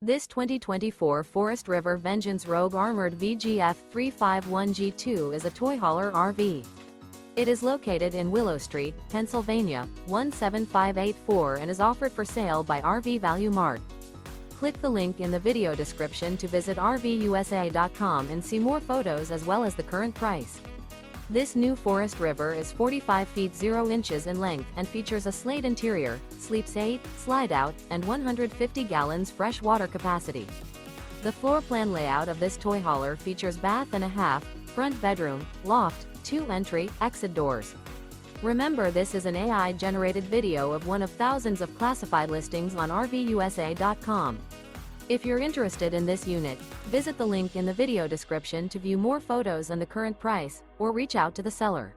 This 2024 Forest River Vengeance Rogue Armored VGF 351G2 is a toy hauler RV. It is located in Willow Street, Pennsylvania, 17584 and is offered for sale by RV Value Mart. Click the link in the video description to visit RVUSA.com and see more photos as well as the current price. This new Forest River is 45 feet 0 inches in length and features a SLATE interior, sleeps 8, Slideout, and 150 gallons fresh water capacity. The floor plan layout of this toy hauler features bath and a half, front bedroom, loft, 2 entry, exit doors. Remember, this is an AI-generated video of one of thousands of classified listings on RVUSA.com. If you're interested in this unit, visit the link in the video description to view more photos and the current price, or reach out to the seller.